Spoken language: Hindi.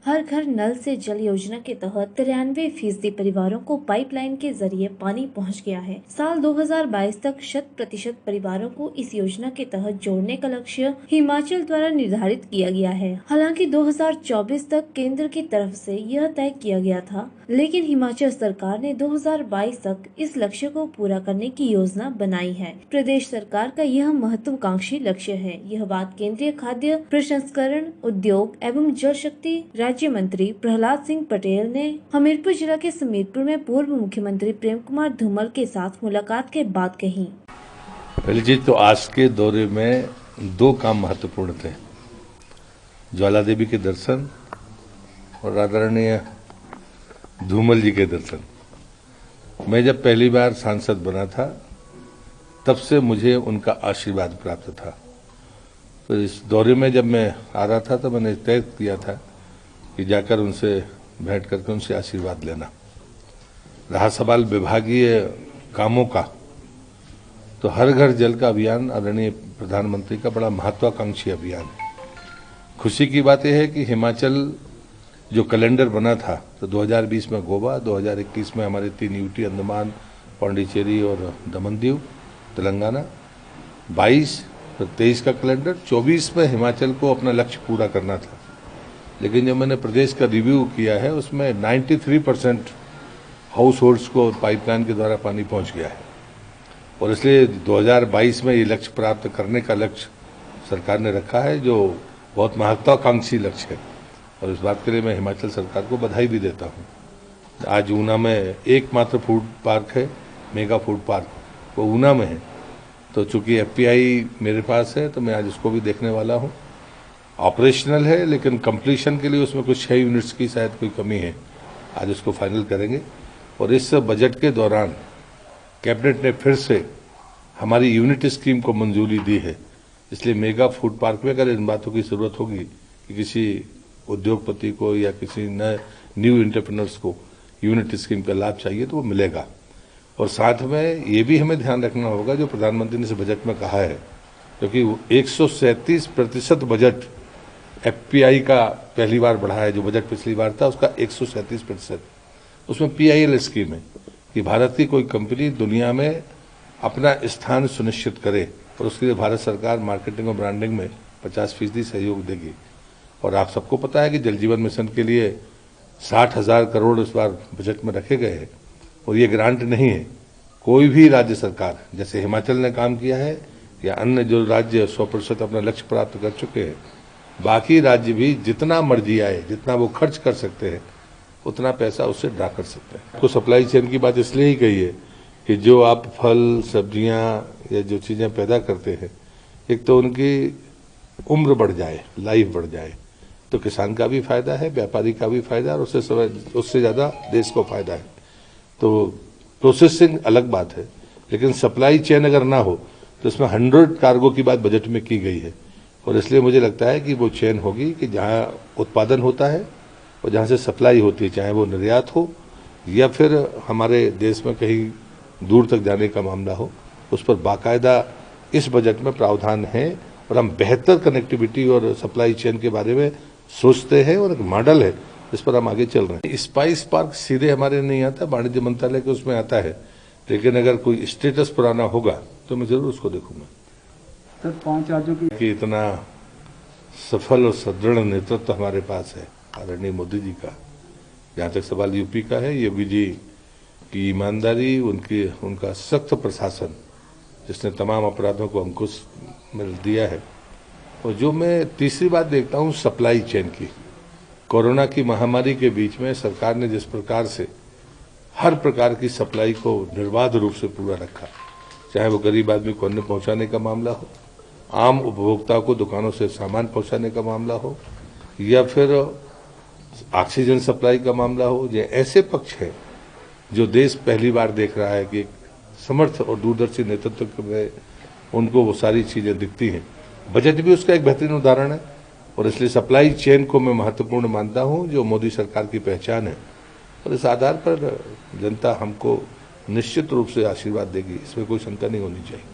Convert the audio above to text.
हर घर नल से जल योजना के तहत 93% परिवारों को पाइपलाइन के जरिए पानी पहुंच गया है। साल 2022 तक 100% परिवारों को इस योजना के तहत जोड़ने का लक्ष्य हिमाचल द्वारा निर्धारित किया गया है। हालांकि 2024 तक केंद्र की तरफ से यह तय किया गया था, लेकिन हिमाचल सरकार ने 2022 तक इस लक्ष्य को पूरा करने की योजना बनाई है। प्रदेश सरकार का यह महत्वाकांक्षी लक्ष्य है। यह बात केंद्रीय खाद्य प्रसंस्करण उद्योग एवं जल शक्ति राज्य मंत्री प्रहलाद सिंह पटेल ने हमीरपुर जिला के समीरपुर में पूर्व मुख्यमंत्री प्रेम कुमार धूमल के साथ मुलाकात के बाद कही। पहली चीज तो आज के दौरे में 2 काम महत्वपूर्ण थे, ज्वाला देवी के दर्शन और आदरणीय धूमल जी के दर्शन। मैं जब पहली बार सांसद बना था तब से मुझे उनका आशीर्वाद प्राप्त था। तो इस दौरे में जब मैं आ रहा था तो मैंने तय किया था कि जाकर उनसे भेंट करके उनसे आशीर्वाद लेना। रहा सवाल विभागीय कामों का, तो हर घर जल का अभियान आदरणीय प्रधानमंत्री का बड़ा महत्वाकांक्षी अभियान है। खुशी की बात यह है कि हिमाचल जो कैलेंडर बना था तो 2020 में गोवा, 2021 में हमारे 3 यूटी अंडमान, पांडिचेरी और दमन दीव, तेलंगाना, 22 फिर 23 का कैलेंडर, 24 में हिमाचल को अपना लक्ष्य पूरा करना था। लेकिन जो मैंने प्रदेश का रिव्यू किया है उसमें 93% हाउस होल्ड्स को पाइपलाइन के द्वारा पानी पहुंच गया है और इसलिए 2022 में ये लक्ष्य प्राप्त करने का लक्ष्य सरकार ने रखा है, जो बहुत महत्वाकांक्षी लक्ष्य है और इस बात के लिए मैं हिमाचल सरकार को बधाई भी देता हूँ। आज ऊना में एकमात्र फूड पार्क है, मेगा फूड पार्क, वो ऊना में है। तो चूंकि एफपीआई मेरे पास है तो मैं आज उसको भी देखने वाला हूँ। ऑपरेशनल है लेकिन कंप्लीशन के लिए उसमें कुछ 6 यूनिट्स की शायद कोई कमी है, आज उसको फाइनल करेंगे। और इस बजट के दौरान कैबिनेट ने फिर से हमारी यूनिट स्कीम को मंजूरी दी है, इसलिए मेगा फूड पार्क में अगर इन बातों की जरूरत होगी कि किसी उद्योगपति को या किसी नए न्यू एंटरप्रेन्योर्स को यूनिट स्कीम का लाभ चाहिए तो वो मिलेगा। और साथ में ये भी हमें ध्यान रखना होगा जो प्रधानमंत्री ने इस बजट में कहा है, क्योंकि 137% बजट एफपीआई का पहली बार बढ़ा है। जो बजट पिछली बार था उसका 137%, उसमें पीआईएल स्कीम है कि भारत की कोई कंपनी दुनिया में अपना स्थान सुनिश्चित करे और उसके लिए भारत सरकार मार्केटिंग और ब्रांडिंग में 50% सहयोग देगी। और आप सबको पता है कि जल जीवन मिशन के लिए 60,000 करोड़ इस बार बजट में रखे गए हैं और ये ग्रांट नहीं है। कोई भी राज्य सरकार जैसे हिमाचल ने काम किया है या अन्य जो राज्य 100% अपना लक्ष्य प्राप्त कर चुके हैं, बाकी राज्य भी जितना मर्जी आए, जितना वो खर्च कर सकते हैं उतना पैसा उससे ड्रा कर सकते हैं। तो सप्लाई चेन की बात इसलिए ही कही है कि जो आप फल सब्जियां या जो चीजें पैदा करते हैं, एक तो उनकी उम्र बढ़ जाए, लाइफ बढ़ जाए, तो किसान का भी फायदा है, व्यापारी का भी फायदा है और उससे ज्यादा देश को फायदा है। तो प्रोसेसिंग अलग बात है, लेकिन सप्लाई चेन अगर ना हो तो इसमें 100 कार्गो की बात बजट में की गई है और इसलिए मुझे लगता है कि वो चेन होगी कि जहां उत्पादन होता है और जहां से सप्लाई होती है, चाहे वो निर्यात हो या फिर हमारे देश में कहीं दूर तक जाने का मामला हो, उस पर बाकायदा इस बजट में प्रावधान है और हम बेहतर कनेक्टिविटी और सप्लाई चेन के बारे में सोचते हैं और एक मॉडल है इस पर हम आगे चल रहे हैं। स्पाइस पार्क सीधे हमारे नहीं आता, वाणिज्य मंत्रालय के उसमें आता है, लेकिन अगर कोई स्टेटस पुराना होगा तो मैं जरूर उसको देखूंगा। सर 5 राज्यों की इतना सफल और सुदृढ़ नेतृत्व हमारे पास है आदरणीय मोदी जी का। जहां तक सवाल यूपी का है, योगी जी की ईमानदारी, उनका सख्त प्रशासन जिसने तमाम अपराधों को अंकुश में दिया है। और जो मैं तीसरी बात देखता हूं सप्लाई चेन की, कोरोना की महामारी के बीच में सरकार ने जिस प्रकार से हर प्रकार की सप्लाई को निर्बाध रूप से पूरा रखा, चाहे वो गरीब आदमी को अन्न पहुंचाने का मामला हो, आम उपभोक्ताओं को दुकानों से सामान पहुंचाने का मामला हो या फिर ऑक्सीजन सप्लाई का मामला हो, ये ऐसे पक्ष हैं जो देश पहली बार देख रहा है कि समर्थ और दूरदर्शी नेतृत्व में उनको वो सारी चीजें दिखती हैं। बजट भी उसका एक बेहतरीन उदाहरण है और इसलिए सप्लाई चेन को मैं महत्वपूर्ण मानता हूं, जो मोदी सरकार की पहचान है और इस आधार पर जनता हमको निश्चित रूप से आशीर्वाद देगी, इसमें कोई शंका नहीं होनी चाहिए।